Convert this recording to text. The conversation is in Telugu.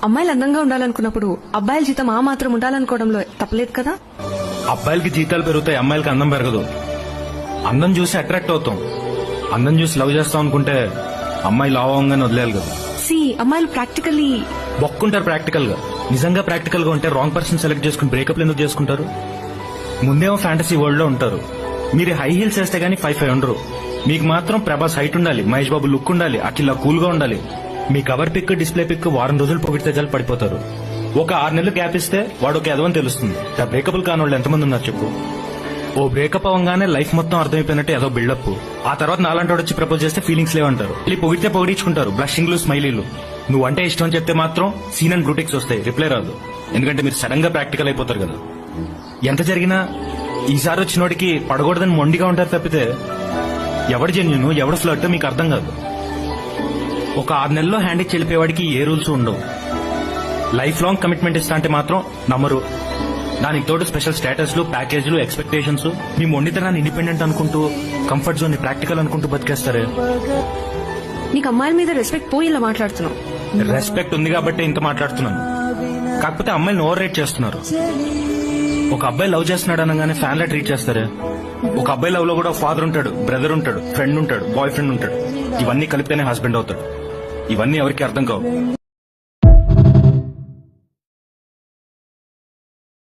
అమ్మాయిలు అందంగా ఉండాలనుకున్నప్పుడు అబ్బాయిల జీతం ఆ మాత్రం ఉండాలనుకోవడంలో తప్పలేదు కదా. అబ్బాయిలకి జీతాలు పెరుగుతాయి, అమ్మాయిలకి అందం పెరగదు. అందం చూసి అట్రాక్ట్ అవుతాం, అందం చూసి లవ్ చేస్తాం అనుకుంటే అమ్మాయి లావ్ అవ్వగానే వదిలేయాలి కదా. అమ్మాయిలు ప్రాక్టికల్లీ బొక్కుంటారు ప్రాక్టికల్ గా. నిజంగా ప్రాక్టికల్ గా ఉంటే రాంగ్ పర్సన్ సెలెక్ట్ చేసుకుని బ్రేకప్ ఎందుకు చేసుకుంటారు? ముందేమో ఫ్యాంటసీ వరల్డ్ లో ఉంటారు. మీరు హై హీల్స్ వేస్తే గానీ 5'5" ఉండరు. మీకు మాత్రం ప్రభాస్ హైట్ ఉండాలి, మహేష్ బాబు లుక్ ఉండాలి, అఖిల కూల్ గా ఉండాలి. మీ కవర్ పిక్ డిస్ప్లే పిక్ వారం రోజులు పొగిడితే చాలు పడిపోతారు. ఒక 6 నెలలు గ్యాప్ ఇస్తే వాడు ఒక ఎదవని తెలుస్తుంది. బ్రేకబుల్ కాని వాళ్ళు ఎంతమంది ఉన్నారు చెప్పు. ఓ బ్రేకప్ అవ్వగానే లైఫ్ మొత్తం అర్థమైపోయినట్టు ఏదో బిల్డప్. ఆ తర్వాత నాలంటి వాడు వచ్చి ప్రపోజ్ చేస్తే ఫీలింగ్స్ లేవంటారు. వెళ్ళి పొగిడితే పొగిడించుకుంటారు, బ్లషింగ్లు స్మైలీలు. నువ్వంటే ఇష్టం చెప్తే మాత్రం సీన్ అండ్ బ్రూటిక్స్ వస్తాయి, రిప్లై రాదు. ఎందుకంటే మీరు సడన్ గా ప్రాక్టికల్ అయిపోతారు కదా. ఎంత జరిగినా ఈసారి వచ్చినోడికి పడకూడదని మొండిగా ఉంటారు తప్పితే ఎవడు జెన్యూన్ ఎవడు ఫ్లర్ట్ మీకు అర్థం కాదు. ఒక 6 నెలల్లో హ్యాండ్ ఇచ్చి వెళ్ళిపోయేవాడికి ఏ రూల్స్ ఉండవు. లైఫ్ లాంగ్ కమిట్మెంట్ ఇస్తా అంటే మాత్రం నమ్మరు. దానికి తోడు స్పెషల్ స్టేటస్లు, ప్యాకేజీలు, ఎక్స్పెక్టేషన్స్. మీ మొండితనాన్ని ఇండిపెండెంట్ అనుకుంటూ, కంఫర్ట్ జోన్ ని ప్రాక్టికల్ అనుకుంటూ బతికేస్తారే. నీకు అమ్మాయిల మీద రెస్పెక్ట్ పోయి ఇలా మాట్లాడుతున్నావు. రెస్పెక్ట్ ఉంది కాబట్టి ఇంత మాట్లాడుతున్నాను. కాకపోతే అమ్మాయిని ఓవర్ రేట్ చేస్తున్నారు. ఒక అబ్బాయి లవ్ చేస్తున్నాడు అనగానే ఫ్యాన్ లా ట్రీట్ చేస్తారే. ఒక అబ్బాయి లవ్ లో కూడా ఫాదర్ ఉంటాడు, బ్రదర్ ఉంటాడు, ఫ్రెండ్ ఉంటాడు, బాయ్ ఫ్రెండ్ ఉంటాడు. ఇవన్నీ కలిపితేనే హస్బెండ్ అవుతాడు. ఇవన్నీ ఎవరికి అర్థం కావు.